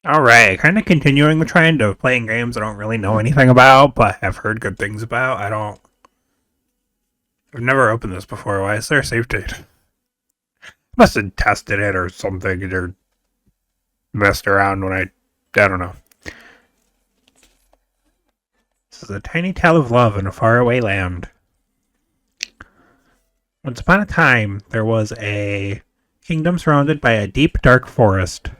Alright, kind of continuing the trend of playing games I don't really know anything about, but have heard good things about. I've never opened this before. Why is there a save date? Must have tested it or something, or messed around when I don't know. This is a tiny tale of love in a faraway land. Once upon a time, there was a kingdom surrounded by a deep, dark forest.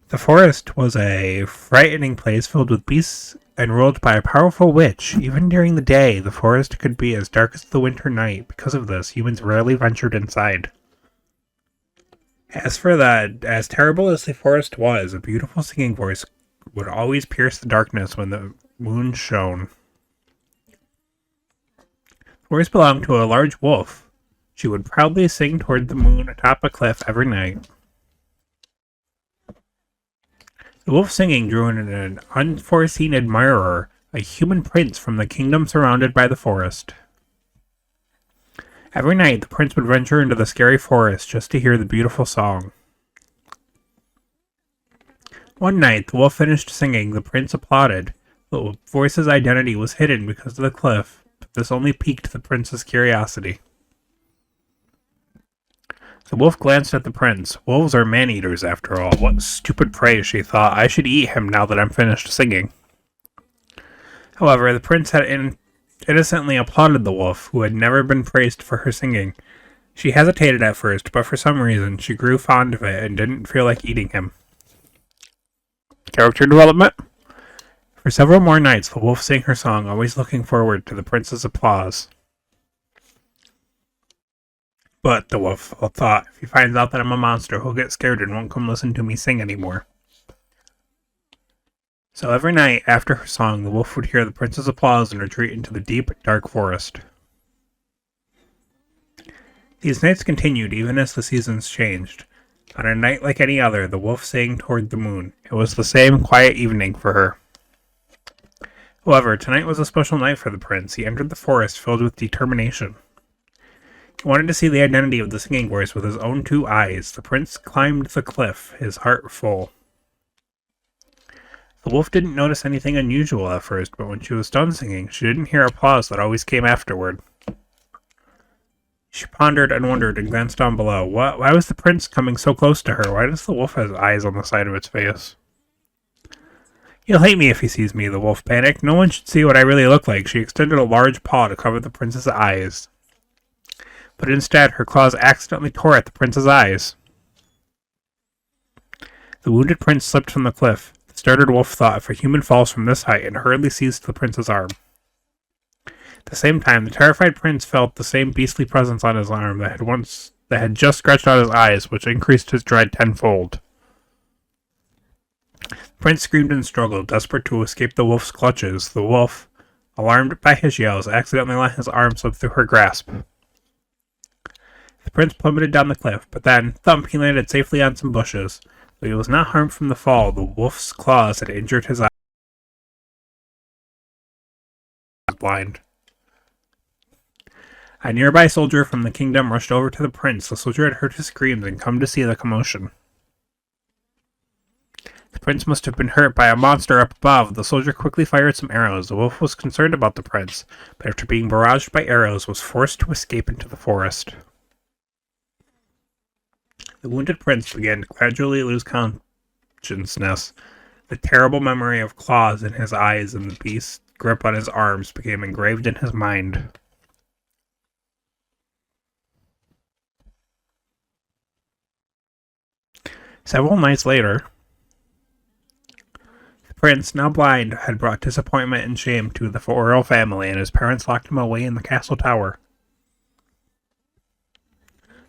The forest was a frightening place filled with beasts and ruled by a powerful witch. Even during the day, the forest could be as dark as the winter night. Because of this, humans rarely ventured inside. As terrible as the forest was, a beautiful singing voice would always pierce the darkness when the moon shone. The voice belonged to a large wolf. She would proudly sing toward the moon atop a cliff every night. The wolf singing drew in an unforeseen admirer, a human prince from the kingdom surrounded by the forest. Every night, the prince would venture into the scary forest just to hear the beautiful song. One night, the wolf finished singing. The prince applauded. The voice's identity was hidden because of the cliff, but this only piqued the prince's curiosity. The wolf glanced at the prince. Wolves are man-eaters, after all. What stupid prey, she thought. I should eat him now that I'm finished singing. However, the prince had innocently applauded the wolf, who had never been praised for her singing. She hesitated at first, but for some reason, she grew fond of it and didn't feel like eating him. Character development? For several more nights, the wolf sang her song, always looking forward to the prince's applause. But, the wolf thought, if he finds out that I'm a monster, he'll get scared and won't come listen to me sing anymore. So every night, after her song, the wolf would hear the prince's applause and retreat into the deep, dark forest. These nights continued even as the seasons changed. On a night like any other, the wolf sang toward the moon. It was the same quiet evening for her. However, tonight was a special night for the prince. He entered the forest filled with determination. He wanted to see the identity of the singing voice with his own two eyes. The prince climbed the cliff, his heart full. The wolf didn't notice anything unusual at first, but when she was done singing, she didn't hear applause that always came afterward. She pondered and wondered and glanced down below. Why was the prince coming so close to her? Why does the wolf have eyes on the side of its face? He'll hate me if he sees me, the wolf panicked. No one should see what I really look like. She extended a large paw to cover the prince's eyes. But instead, her claws accidentally tore at the prince's eyes. The wounded prince slipped from the cliff. The startled wolf thought, if a human falls from this height, and hurriedly seized the prince's arm. At the same time, the terrified prince felt the same beastly presence on his arm that had just scratched out his eyes, which increased his dread tenfold. The prince screamed and struggled, desperate to escape the wolf's clutches. The wolf, alarmed by his yells, accidentally let his arm slip through her grasp. The prince plummeted down the cliff, but then, thump, he landed safely on some bushes. Though he was not harmed from the fall, the wolf's claws had injured his eyes. He was blind. A nearby soldier from the kingdom rushed over to the prince. The soldier had heard his screams and come to see the commotion. The prince must have been hurt by a monster up above. The soldier quickly fired some arrows. The wolf was concerned about the prince, but after being barraged by arrows, was forced to escape into the forest. The wounded prince began to gradually lose consciousness. The terrible memory of claws in his eyes and the beast's grip on his arms became engraved in his mind. Several nights later, the prince, now blind, had brought disappointment and shame to the royal family, and his parents locked him away in the castle tower.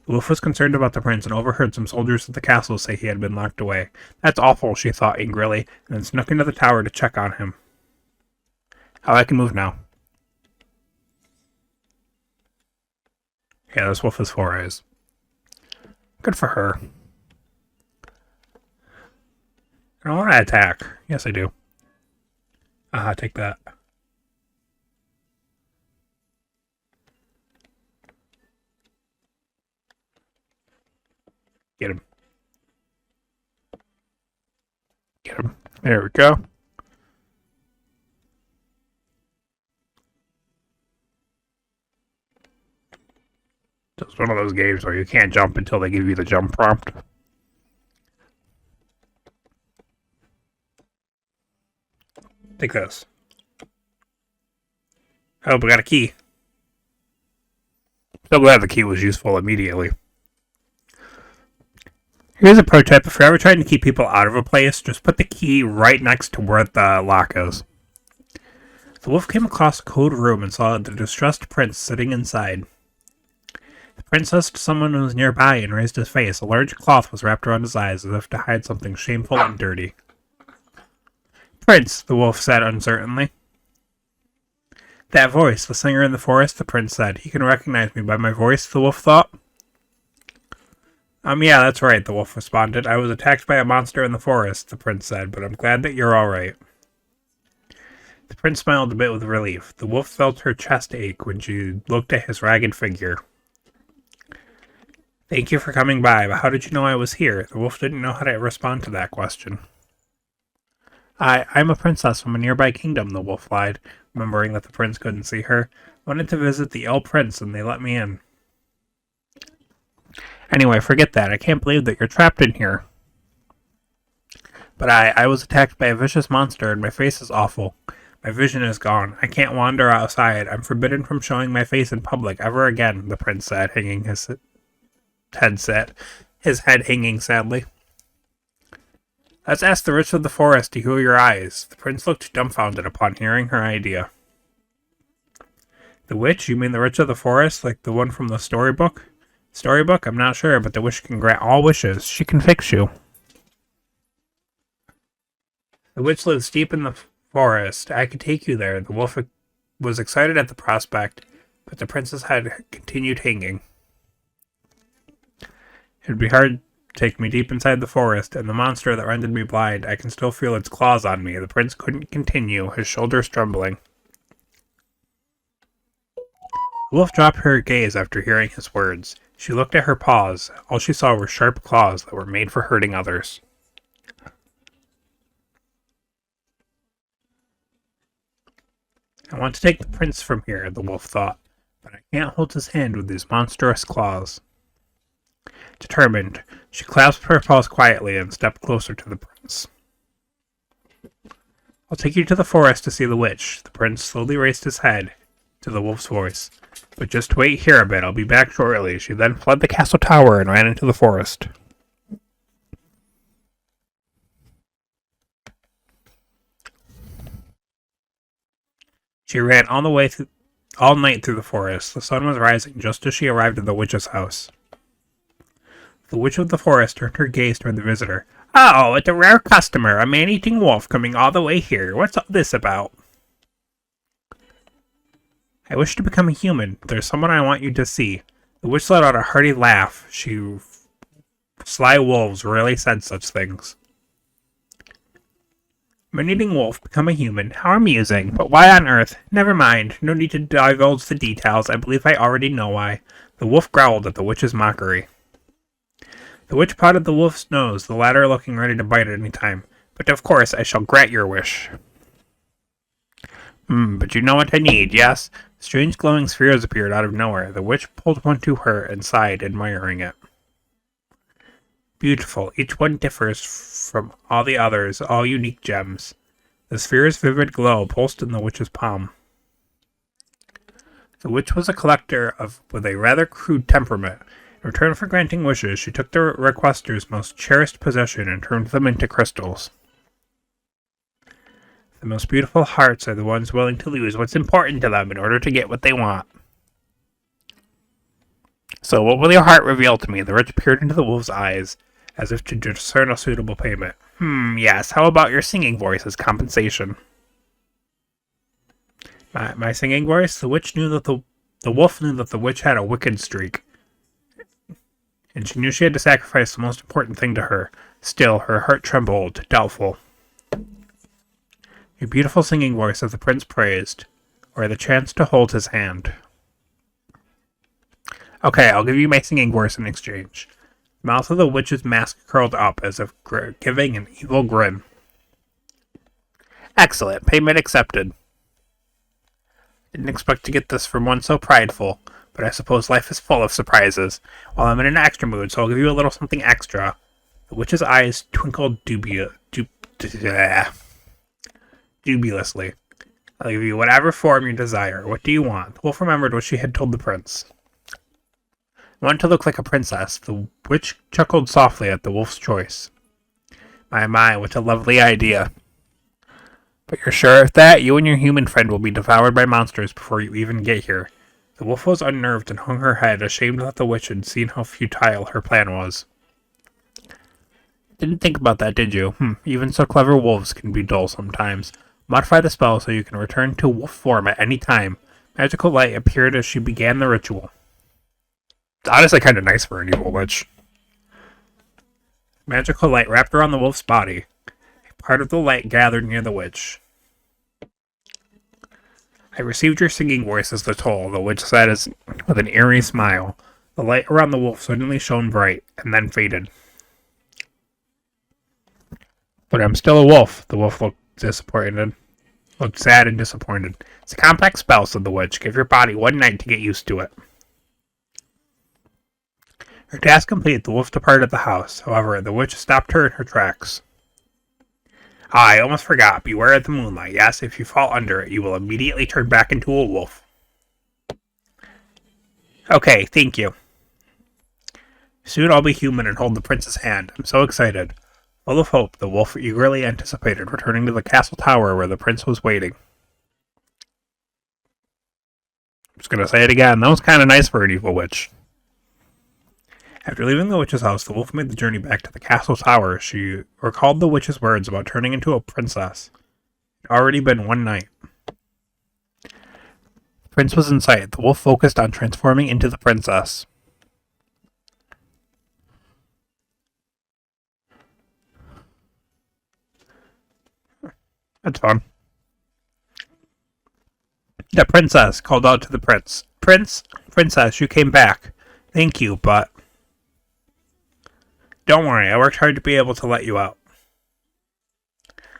The wolf was concerned about the prince and overheard some soldiers at the castle say he had been locked away. That's awful, she thought angrily, and then snuck into the tower to check on him. Oh, I can move now. Yeah, this wolf has 4 eyes. Good for her. I don't want to attack. Yes, I do. Take that. Get him. There we go. It's one of those games where you can't jump until they give you the jump prompt. Take this. Oh, we got a key. So glad the key was useful immediately. Here's a pro tip. If you're ever trying to keep people out of a place, just put the key right next to where the lock is. The wolf came across a cold room and saw the distressed prince sitting inside. The prince asked someone who was nearby and raised his face. A large cloth was wrapped around his eyes as if to hide something shameful and dirty. Prince, the wolf said uncertainly. That voice, the singer in the forest, the prince said. He can recognize me by my voice, the wolf thought. Yeah, that's right, the wolf responded. I was attacked by a monster in the forest, the prince said, but I'm glad that you're all right. The prince smiled a bit with relief. The wolf felt her chest ache when she looked at his ragged figure. Thank you for coming by, but how did you know I was here? The wolf didn't know how to respond to that question. I'm a princess from a nearby kingdom, the wolf lied, remembering that the prince couldn't see her. I wanted to visit the elf prince, and they let me in. Anyway, forget that. I can't believe that you're trapped in here. But I was attacked by a vicious monster, and my face is awful. My vision is gone. I can't wander outside. I'm forbidden from showing my face in public ever again, the prince said, hanging his head hanging sadly. Let's ask the witch of the forest to heal your eyes. The prince looked dumbfounded upon hearing her idea. The witch? You mean the witch of the forest, like the one from the storybook? Storybook? I'm not sure, but the witch can grant all wishes. She can fix you. The witch lives deep in the forest. I could take you there. The wolf was excited at the prospect, but the prince's head continued hanging. It would be hard to take me deep inside the forest, and the monster that rendered me blind, I can still feel its claws on me. The prince couldn't continue, his shoulders trembling. The wolf dropped her gaze after hearing his words. She looked at her paws. All she saw were sharp claws that were made for hurting others. I want to take the prince from here, the wolf thought, but I can't hold his hand with these monstrous claws. Determined, she clasped her paws quietly and stepped closer to the prince. I'll take you to the forest to see the witch. The prince slowly raised his head to the wolf's voice. But just wait here a bit, I'll be back shortly. She then fled the castle tower and ran into the forest. She ran all night through the forest. The sun was rising just as she arrived at the witch's house. The witch of the forest turned her gaze toward the visitor. Oh, it's a rare customer, a man-eating wolf coming all the way here. What's all this about? I wish to become a human. There's someone I want you to see. The witch let out a hearty laugh. Sly wolves rarely said such things. Man-eating wolf, become a human. How amusing. But why on earth? Never mind. No need to divulge the details. I believe I already know why. The wolf growled at the witch's mockery. The witch patted the wolf's nose, the latter looking ready to bite at any time. But of course, I shall grant your wish. But you know what I need, yes? Strange glowing spheres appeared out of nowhere. The witch pulled one to her and sighed, admiring it. Beautiful. Each one differs from all the others, all unique gems. The sphere's vivid glow pulsed in the witch's palm. The witch was a collector with a rather crude temperament. In return for granting wishes, she took the requester's most cherished possession and turned them into crystals. The most beautiful hearts are the ones willing to lose what's important to them in order to get what they want. So what will your heart reveal to me? The witch peered into the wolf's eyes, as if to discern a suitable payment. Yes, how about your singing voice as compensation? My singing voice? The wolf knew that the witch had a wicked streak, and she knew she had to sacrifice the most important thing to her. Still, her heart trembled, doubtful. A beautiful singing voice that the prince praised, or the chance to hold his hand. Okay, I'll give you my singing voice in exchange. The mouth of the witch's mask curled up as if giving an evil grin. Excellent. Payment accepted. Didn't expect to get this from one so prideful, but I suppose life is full of surprises. Well, I'm in an extra mood, so I'll give you a little something extra. The witch's eyes twinkled dubilously. I'll give you whatever form you desire. What do you want? The wolf remembered what she had told the prince. I want to look like a princess. The witch chuckled softly at the wolf's choice. My, what a lovely idea. But you're sure of that? You and your human friend will be devoured by monsters before you even get here. The wolf was unnerved and hung her head, ashamed that the witch had seen how futile her plan was. Didn't think about that, did you? Even so clever wolves can be dull sometimes. Modify the spell so you can return to wolf form at any time. Magical light appeared as she began the ritual. It's honestly kind of nice for an evil witch. Magical light wrapped around the wolf's body. A part of the light gathered near the witch. I received your singing voice as the toll, the witch said with an eerie smile. The light around the wolf suddenly shone bright, and then faded. But I'm still a wolf, the wolf looked sad and disappointed. It's a complex spell, said the witch. Give your body one night to get used to it. Her task complete, the wolf departed the house. However, the witch stopped her in her tracks. I almost forgot. Beware of the moonlight. Yes, if you fall under it, you will immediately turn back into a wolf. Okay, thank you. Soon I'll be human and hold the prince's hand. I'm so excited. Full of hope, the wolf eagerly anticipated returning to the castle tower where the prince was waiting. I'm just going to say it again. That was kind of nice for an evil witch. After leaving the witch's house, the wolf made the journey back to the castle tower. She recalled the witch's words about turning into a princess. It had already been one night. The prince was in sight. The wolf focused on transforming into the princess. That's fun. The princess called out to the prince. Princess, you came back. Thank you, but... Don't worry, I worked hard to be able to let you out.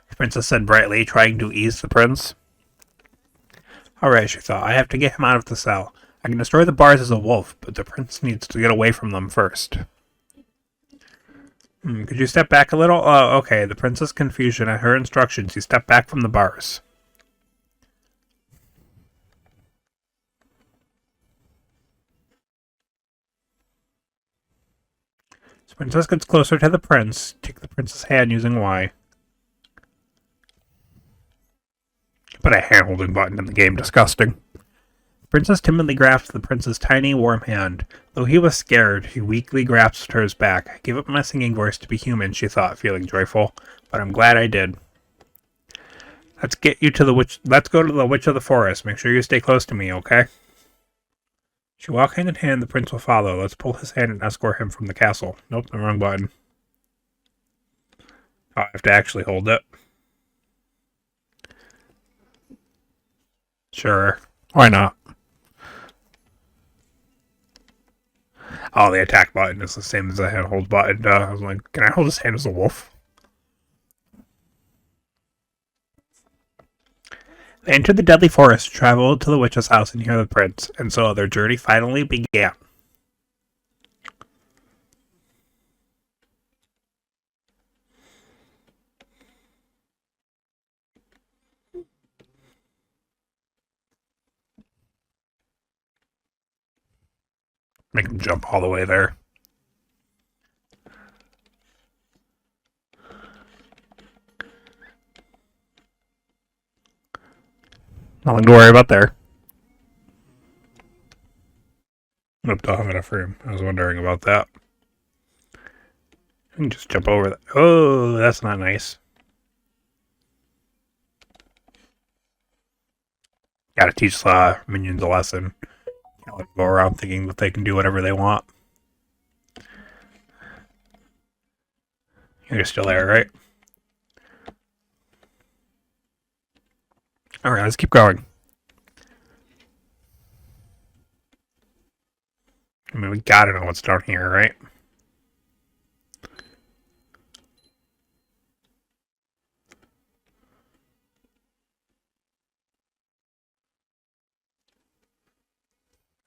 The princess said brightly, trying to ease the prince. Alright, she thought, I have to get him out of the cell. I can destroy the bars as a wolf, but the prince needs to get away from them first. Could you step back a little? Oh, okay. The princess' confusion at her instructions. He stepped back from the bars. So princess gets closer to the prince. Take the prince's hand using Y. Put a hand-holding button in the game. Disgusting. Princess timidly grasped the prince's tiny, warm hand. Though he was scared, he weakly grasped hers back. I gave up my singing voice to be human, she thought, feeling joyful. But I'm glad I did. Let's go to the witch of the forest. Make sure you stay close to me, okay? She walked hand in hand. The prince will follow. Let's pull his hand and escort him from the castle. Nope, the wrong button. Oh, I have to actually hold it. Sure. Why not? Oh, the attack button is the same as the hand-hold button. I was like, can I hold his hand as a wolf? They entered the deadly forest, traveled to the witch's house and hear the prince, and so their journey finally began. Make him jump all the way there. Nothing to worry about there. Nope, don't have enough room. I was wondering about that. I can just jump over that. Oh, that's not nice. Gotta teach minions a lesson. Can't let them go around thinking that they can do whatever they want. You're still there, right? Alright, let's keep going. I mean, we gotta know what's down here, right?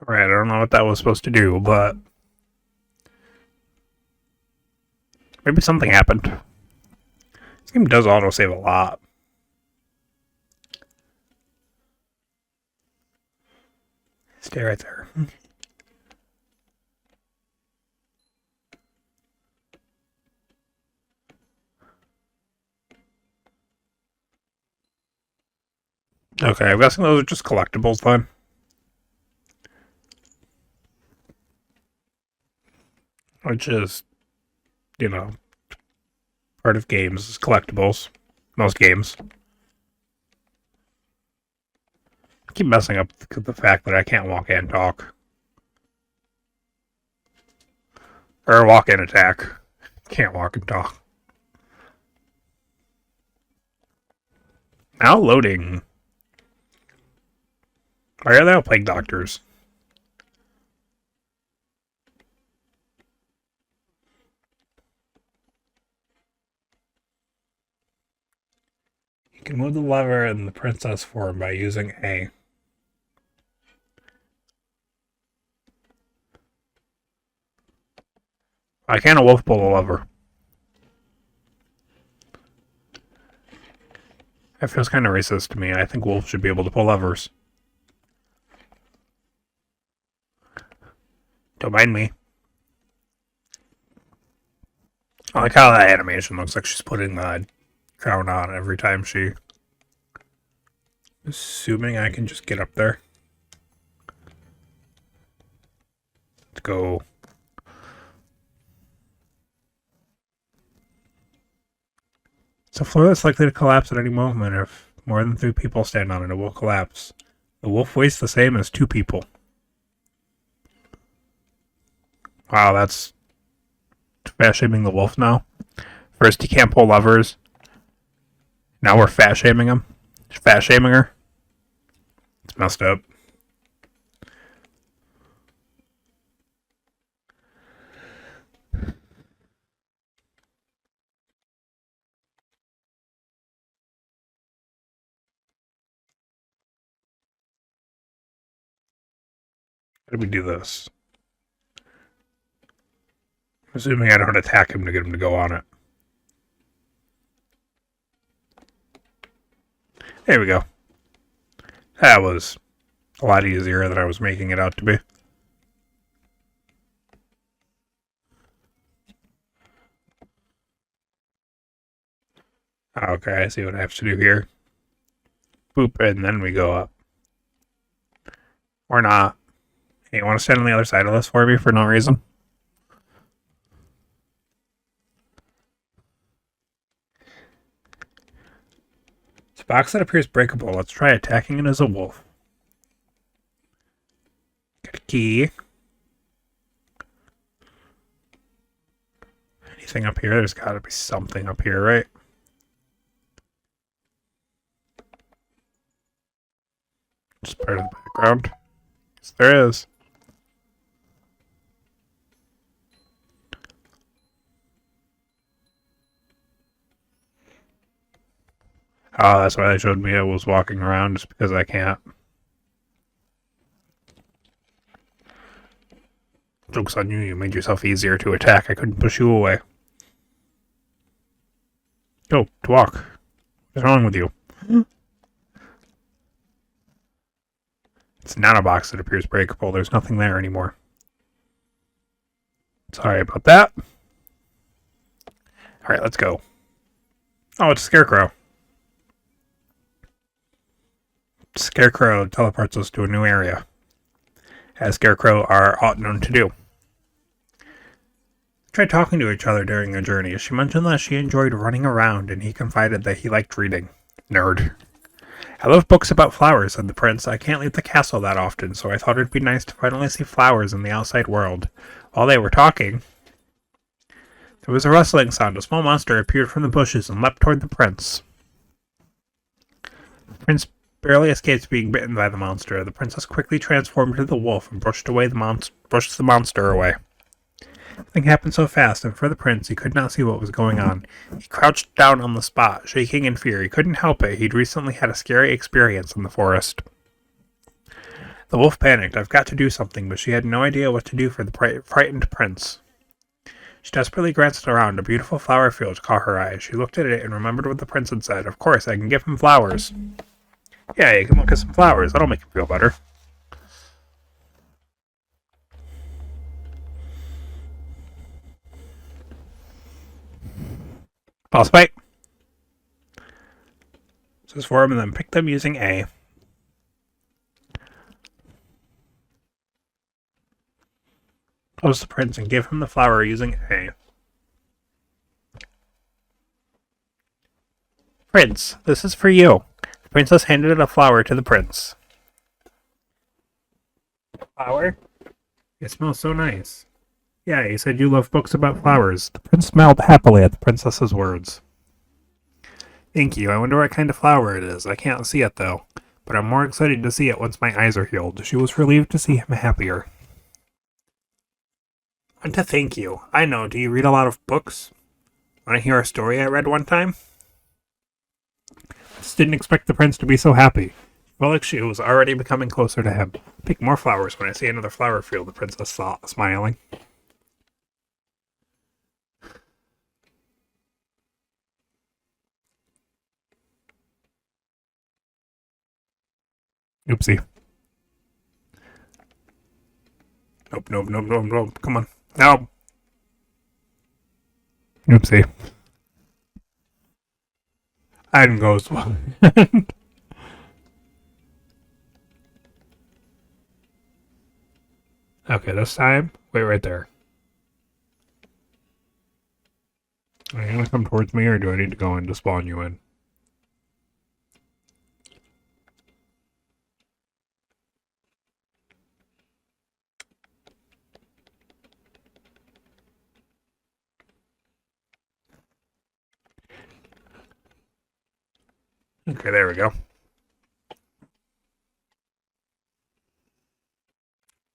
Right, I don't know what that was supposed to do, but maybe something happened. This game does autosave a lot. Stay right there. Okay, I'm guessing those are just collectibles then. Which is, you know, part of games is collectibles. Most games. I keep messing up the fact that I can't walk and talk. Or walk and attack. Can't walk and talk. Now loading. Why are they all plague doctors? You can move the lever in the princess form by using A. Why can't a wolf pull a lever? That feels kind of racist to me. I think wolves should be able to pull levers. Don't mind me. I like how that animation looks like she's putting the crown on every time she... Assuming I can just get up there. Let's go. It's a floor that's likely to collapse at any moment. If more than 3 people stand on it, it will collapse. The wolf weighs the same as 2 people. Wow, that's fat-shaming the wolf now. First he can't pull levers. Now we're fat-shaming him. Fat-shaming her. It's messed up. How do we do this? Assuming I don't attack him to get him to go on it. There we go. That was a lot easier than I was making it out to be. Okay, I see what I have to do here. Boop, and then we go up. Or not. Hey, you want to stand on the other side of this for me for no reason? It's a box that appears breakable. Let's try attacking it as a wolf. Got a key. Anything up here? There's got to be something up here, right? Just part of the background. Yes, there is. Oh, that's why they showed me I was walking around, just because I can't. Joke's on you, you made yourself easier to attack. I couldn't push you away. Go, to walk. What's wrong with you? It's not a box that appears breakable. There's nothing there anymore. Sorry about that. Alright, let's go. Oh, it's a scarecrow. Scarecrow teleports us to a new area, as Scarecrow are ought known to do. Tried talking to each other during their journey. She mentioned that she enjoyed running around, and he confided that he liked reading. Nerd. I love books about flowers, said the prince. I can't leave the castle that often, so I thought it'd be nice to finally see flowers in the outside world. While they were talking, there was a rustling sound. A small monster appeared from the bushes and leapt toward the prince. The prince barely escaped being bitten by the monster. The princess quickly transformed into the wolf and brushed the monster away. Everything happened so fast, and for the prince, he could not see what was going on. He crouched down on the spot, shaking in fear. He couldn't help it. He'd recently had a scary experience in the forest. The wolf panicked. I've got to do something, but she had no idea what to do for the frightened prince. She desperately glanced around. A beautiful flower field caught her eye. She looked at it and remembered what the prince had said. Of course, I can give him flowers. Yeah, you can look at some flowers. That'll make him feel better. Boss fight. Says for him and then pick them using A. Close the prince and give him the flower using A. Prince, this is for you. The princess handed a flower to the prince. Flower? It smells so nice. Yeah, you said you love books about flowers. The prince smiled happily at the princess's words. Thank you. I wonder what kind of flower it is. I can't see it, though. But I'm more excited to see it once my eyes are healed. She was relieved to see him happier. I want to thank you. I know. Do you read a lot of books? Want to hear a story I read one time? I just didn't expect the prince to be so happy. Felt like she was already becoming closer to him. Pick more flowers when I see another flower field, the princess thought, smiling. Oopsie. Nope. Come on. No. Oopsie. I didn't go as well. Okay, this time, wait right there. Are you gonna come towards me, or do I need to go in to spawn you in? Okay, there we go.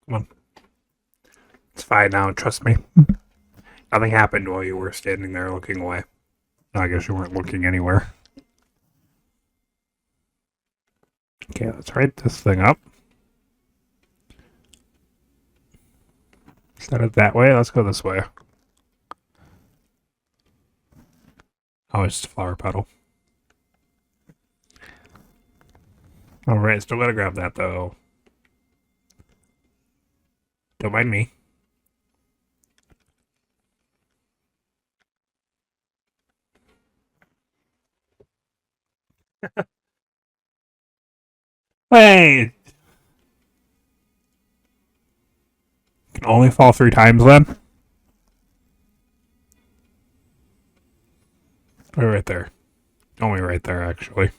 Come on. It's fine now, trust me. Nothing happened while you were standing there looking away. I guess you weren't looking anywhere. Okay, let's write this thing up. Instead of that way, let's go this way. Oh, it's just a flower petal. Alright, still gotta grab that though. Don't mind me. Wait! Can only fall 3 times then? Right there. Only right there, actually.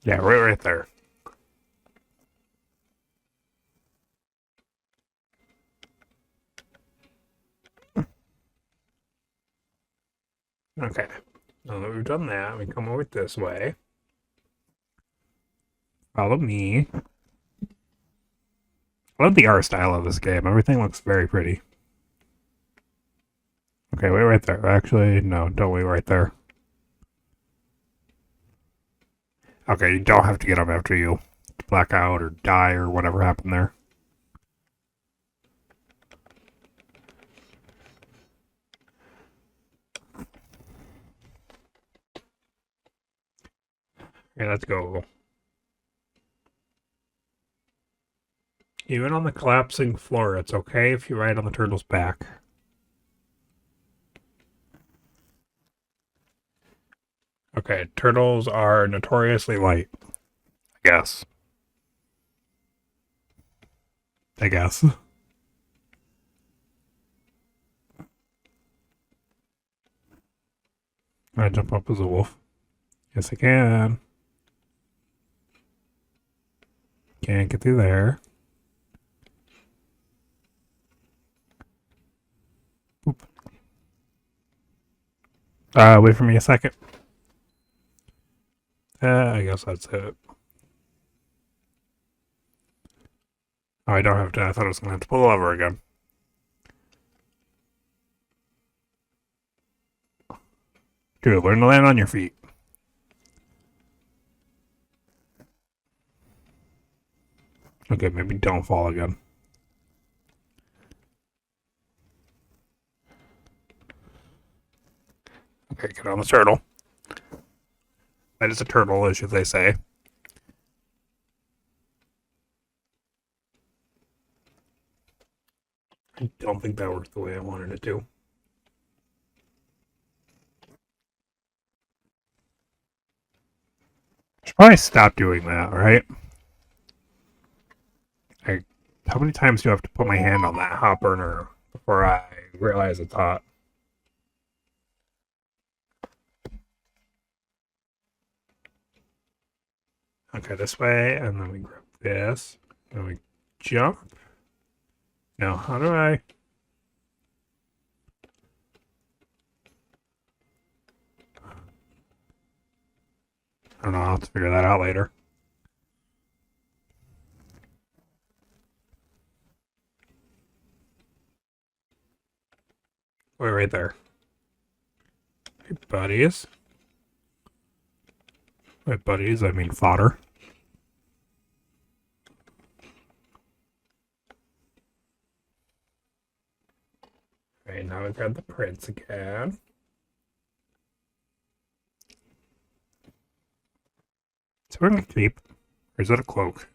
Yeah, right there. Okay. Now that we've done that, we come over this way. Follow me. I love the art style of this game. Everything looks very pretty. Okay, wait right there. Actually, no, don't wait right there. Okay, you don't have to get up after you black out or die or whatever happened there. Okay, let's go. Even on the collapsing floor, it's okay if you ride on the turtle's back. Okay, turtles are notoriously light. I guess. I guess. Can I jump up as a wolf? Yes, I can. Can't get through there. Boop. Wait for me a second. I guess that's it. Oh, I don't have to. I thought I was going to have to pull the lever again. Dude, learn to land on your feet. Okay, maybe don't fall again. Okay, get on the turtle. That is a turtle, as they say. I don't think that worked the way I wanted it to. Should probably stop doing that, right? How many times do I have to put my hand on that hot burner before I realize it's hot? Okay, this way, and then we grab this, and we jump. Now, how do I... I don't know, I'll have to figure that out later. Wait, right there. Hey, buddies. Wait, buddies, I mean fodder. Okay, now we've got the prince again. Is it wearing a cape? Or is that a cloak?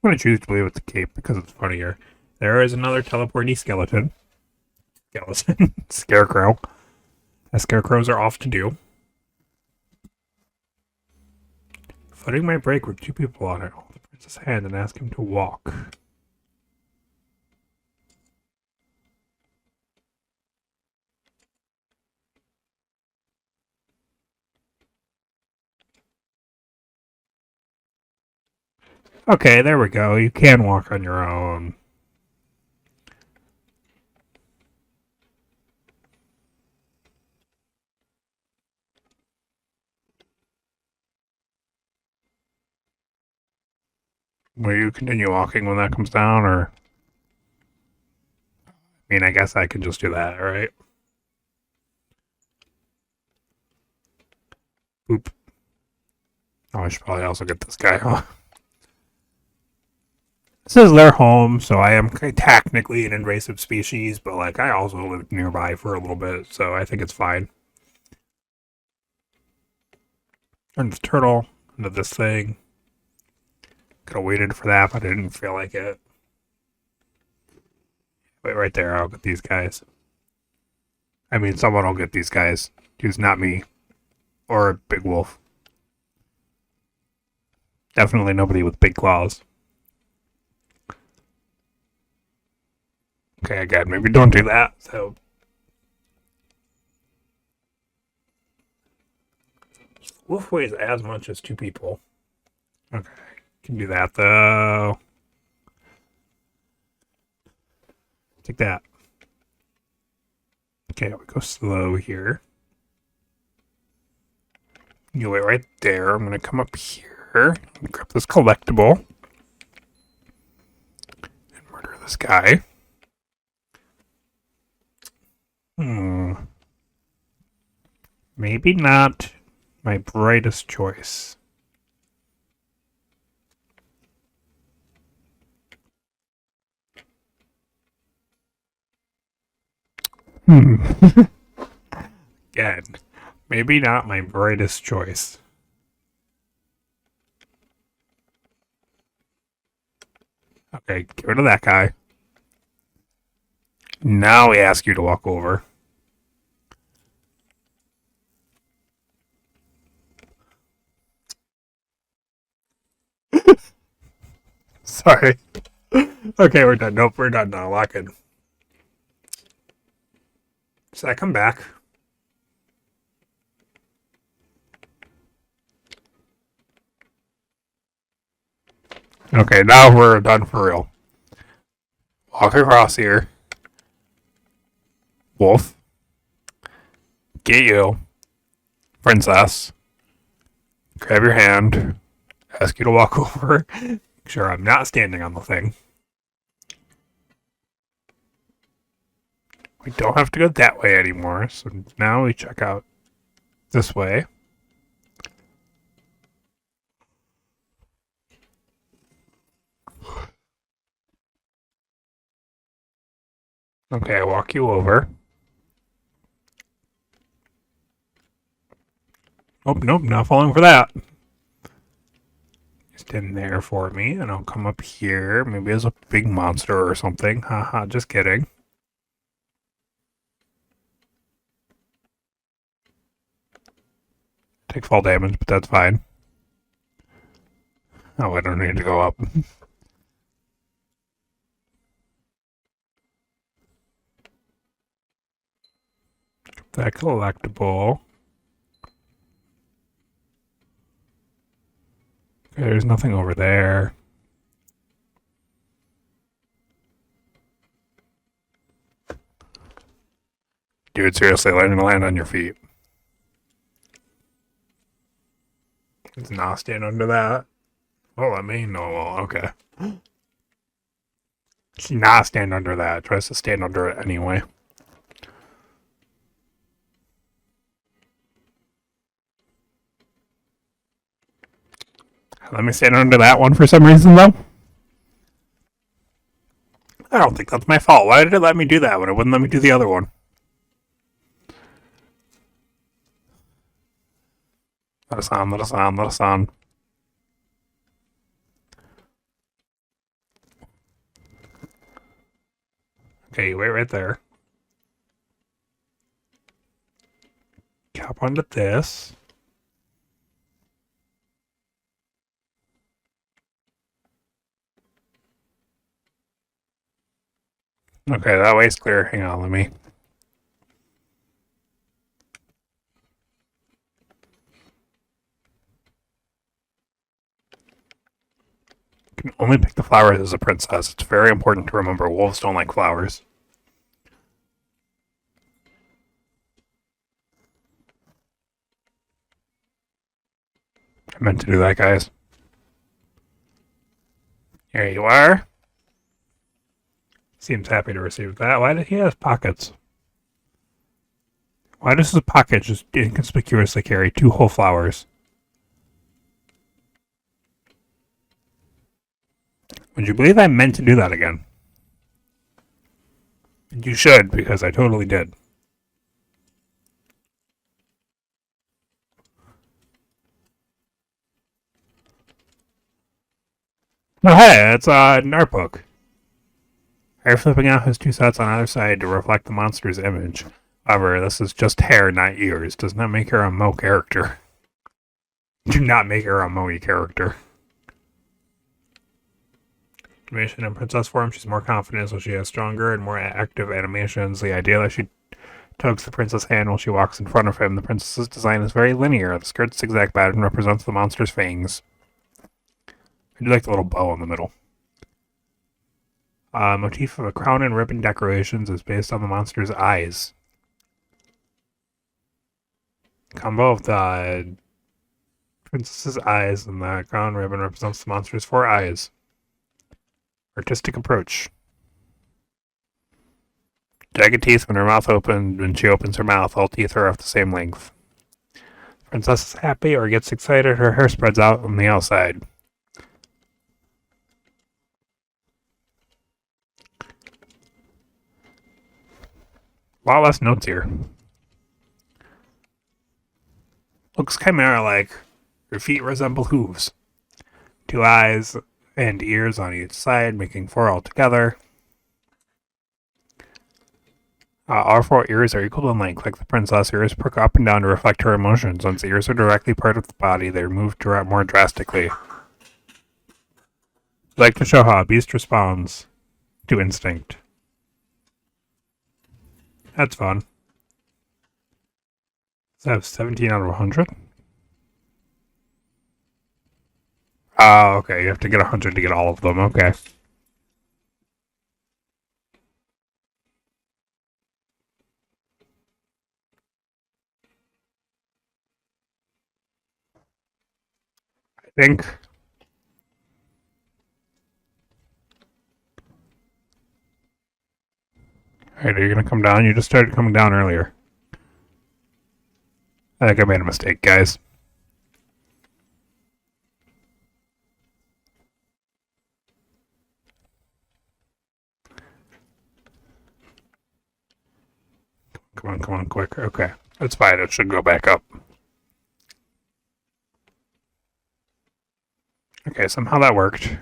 I'm going to choose to believe it's a cape because it's funnier. There is another teleporty skeleton. Scarecrow. As scarecrows are off to do. Footing might break with two people on it. Hold the prince's hand and ask him to walk. Okay, there we go. You can walk on your own. Will you continue walking when that comes down, or... I mean, I guess I can just do that, right? Boop. Oh, I should probably also get this guy, huh? This is their home, so I am technically an invasive species, but, like, I also lived nearby for a little bit, so I think it's fine. Turn this turtle into this thing. Could have waited for that, but I didn't feel like it. Wait right there, I'll get these guys. I mean, someone will get these guys. Who's not me. Or a big wolf. Definitely nobody with big claws. Okay, again, maybe don't do that. So, wolf weighs as much as two people. Okay, can do that though. Take that. Okay, we go slow here. You wait right there. I'm gonna come up here and grab this collectible and murder this guy. Maybe not my brightest choice. Again, maybe not my brightest choice. Okay, get rid of that guy. Now we ask you to walk over. Sorry. Okay, we're done. Nope, we're done now. Lock in. Does that come back? Okay, now we're done for real. Walk across here. Wolf. Get you. Princess. Grab your hand. Ask you to walk over. Make sure I'm not standing on the thing. We don't have to go that way anymore, so now we check out this way. Okay, I walk you over. Oh, nope, not falling for that. Just in there for me, and I'll come up here. Maybe there's a big monster or something. Haha, just kidding. Take fall damage, but that's fine. Oh, I don't need to go up. That collectible. Okay, there's nothing over there. Dude, seriously, learn to land on your feet. It's not stand under that. Oh, let me know. Okay. It's not stand under that. It tries to stand under it anyway. Let me stand under that one for some reason, though. I don't think that's my fault. Why did it let me do that when it wouldn't let me do the other one? Let us on, let us on, let us on. Okay, you wait right there. Hop onto this. Okay, that way's clear. Hang on, let me. You can only pick the flowers as a princess. It's very important to remember wolves don't like flowers. I meant to do that, guys. Here you are. Seems happy to receive that. Why did he have pockets? Why does his pocket just inconspicuously carry 2 whole flowers? Would you believe I meant to do that again? You should, because I totally did. Oh, hey, it's an art book. Hair flipping out his 2 sets on either side to reflect the monster's image. However, this is just hair, not ears. Does not make her a Mo character. Do not make her a Moe character. Animation in princess form, she's more confident, so she has stronger and more active animations. The idea that she tugs the princess' hand while she walks in front of him. The princess's design is very linear. The skirt's zigzag pattern represents the monster's fangs. I do like the little bow in the middle. Motif of a crown and ribbon decorations is based on the monster's eyes. Combo of the princess's eyes and the crown ribbon represents the monster's 4 eyes. Artistic approach. Jagged teeth when her mouth opens. When she opens her mouth, all teeth are of the same length. Princess is happy or gets excited, her hair spreads out on the outside. A lot less notes here. Looks chimera-like. Her feet resemble hooves. 2 eyes and ears on each side, making 4 altogether. All 4 ears are equal in length. Like the princess, ears perk up and down to reflect her emotions. Once the ears are directly part of the body, they're moved more drastically. Like to show how a beast responds to instinct. That's fun. Does that have 17 out of 100? Oh, okay. You have to get 100 to get all of them. Okay. I think. Alright, are you gonna come down? You just started coming down earlier. I think I made a mistake, guys. Come on, quick. Okay. That's fine. It should go back up. Okay, somehow that worked.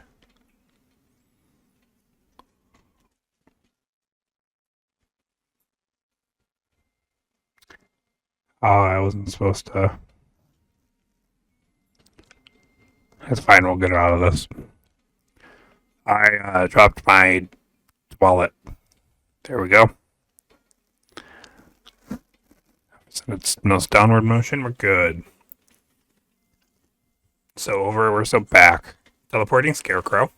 Oh, I wasn't supposed to. That's fine. We'll get out of this. I dropped my wallet. There we go. So it's no downward motion. We're good. So over. We're so back. Teleporting Scarecrow.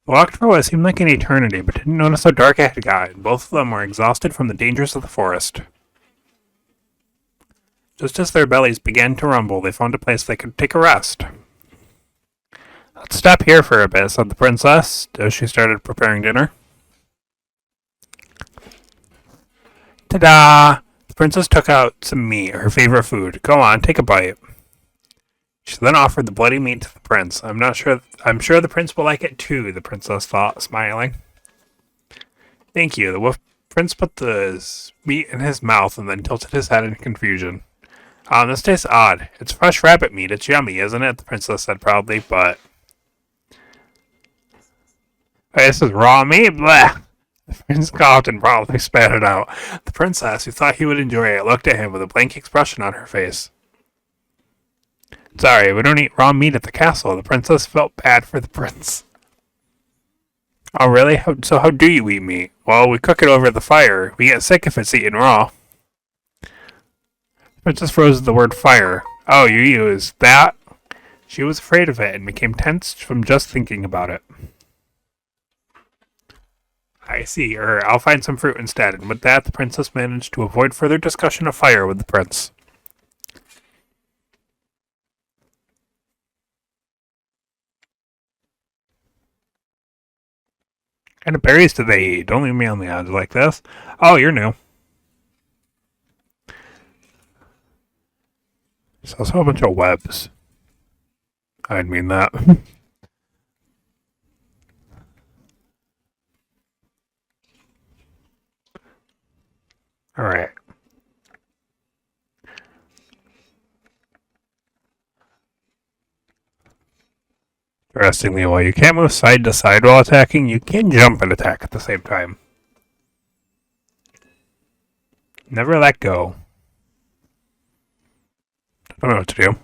Walked for what seemed like an eternity, but didn't notice how dark it had gotten. Both of them were exhausted from the dangers of the forest. Just as their bellies began to rumble, they found a place they could take a rest. Let's stop here for a bit, said the princess, as she started preparing dinner. Ta-da! The princess took out some meat, her favorite food. Go on, take a bite. She then offered the bloody meat to the prince. I'm sure the prince will like it too, the princess thought, smiling. Thank you. The wolf prince put the meat in his mouth and then tilted his head in confusion. This tastes odd. It's fresh rabbit meat. It's yummy, isn't it? The princess said proudly, but... This is raw meat, bleh! The prince coughed and proudly spat it out. The princess, who thought he would enjoy it, looked at him with a blank expression on her face. Sorry, we don't eat raw meat at the castle. The princess felt bad for the prince. Oh, really? So how do you eat meat? Well, we cook it over the fire. We get sick if it's eaten raw. The princess froze at the word fire. Oh, you use that? She was afraid of it and became tense from just thinking about it. I see. I'll find some fruit instead. And with that, the princess managed to avoid further discussion of fire with the prince. What kind of berries do they eat? Don't leave me on the edge like this. Oh, you're new. So it's a whole bunch of webs. I didn't mean that. Alright. Interestingly, while you can't move side to side while attacking, you can jump and attack at the same time. Never let go. Don't know what to do.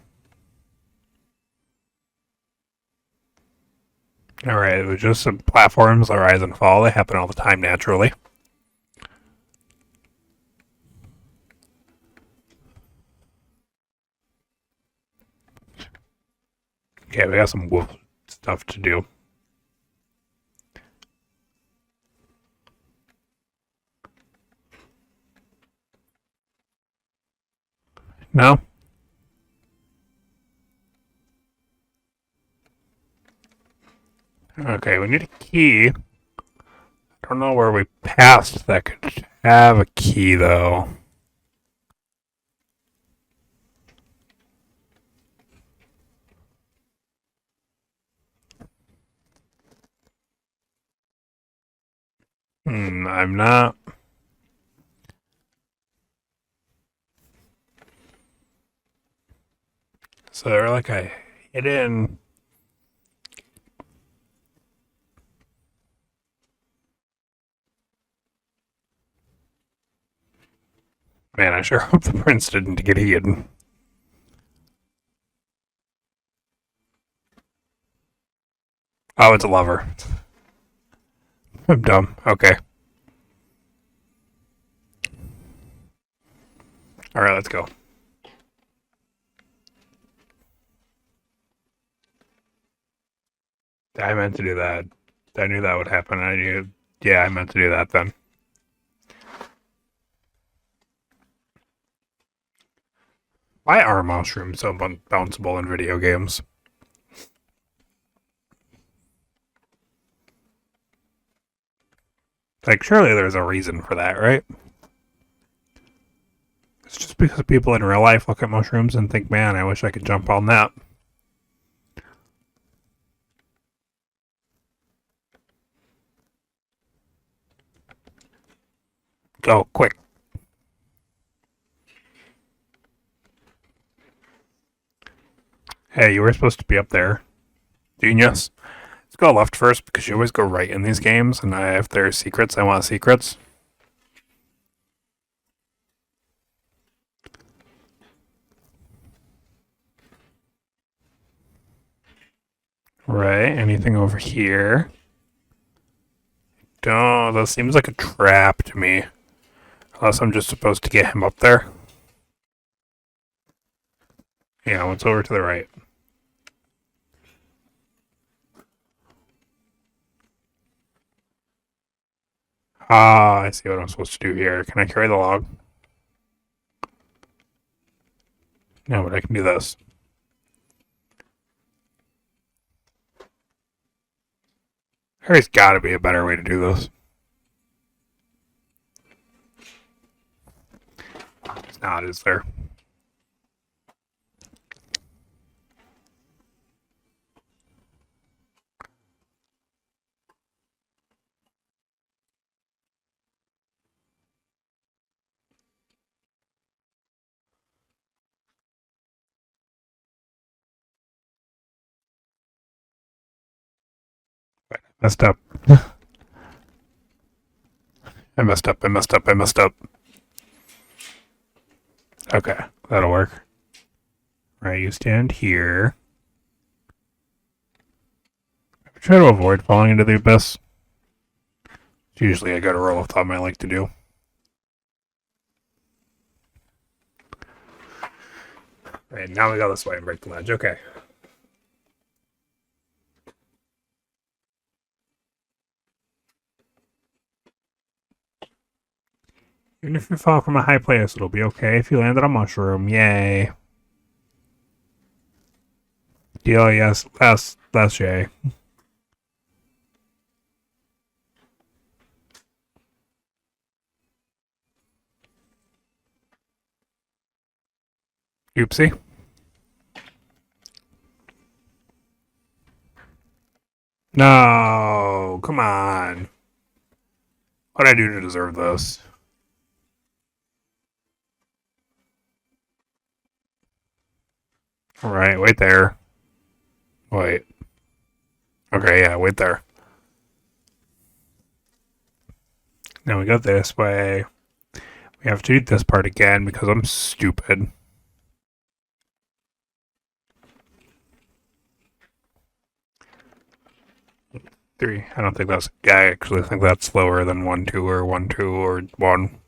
Alright, it was just some platforms that rise and fall. They happen all the time naturally. Okay, we got some wolf stuff to do. No? Okay, we need a key. I don't know where we passed that could have a key, though. I'm not... So they're like a hidden... Man, I sure hope the prince didn't get eaten. Oh, it's a lover. I'm dumb. Okay. Alright, let's go. I meant to do that. I knew that would happen. Yeah, I meant to do that then. Why are mushrooms so bounceable in video games? Like, surely there's a reason for that, right? It's just because people in real life look at mushrooms and think, man, I wish I could jump on that. Oh, quick. Hey, you were supposed to be up there. Genius. Let's go left first because you always go right in these games, and if there's secrets, I want secrets. Right, anything over here? Oh, that seems like a trap to me. Unless I'm just supposed to get him up there. Yeah, what's over to the right? Ah, I see what I'm supposed to do here. Can I carry the log? No, but I can do this. There's gotta be a better way to do this. It's not, is there? Messed up. I messed up. Okay, that'll work. Right, you stand here. I try to avoid falling into the abyss. It's usually I got a roll of thumb I like to do. Right, now we go this way and break the ledge. Okay. Even if you fall from a high place, it'll be okay if you land on a mushroom. Yay. Deal, yes, that's yay. Oopsie. No, come on. What'd I do to deserve this? Alright, wait there. Wait. Okay, yeah, wait there. Now we go this way. We have to do this part again because I'm stupid. Three. I don't think that's. Yeah, I actually think that's slower than 1, 2, or 1, 2, or 1.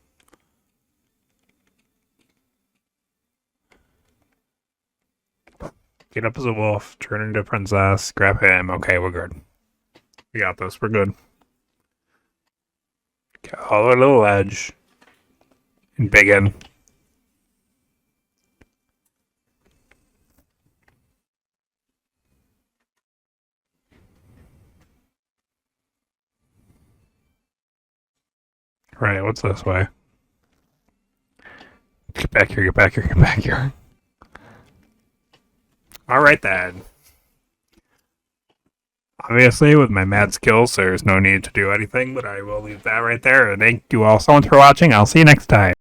Get up as a wolf, turn into a princess, grab him. Okay, we're good. We got this. We're good. Get all the way to the ledge. And begin. Right, what's this way? Get back here, get back here, get back here. Alright then. Obviously, with my mad skills, there's no need to do anything, but I will leave that right there. And thank you all so much for watching. I'll see you next time.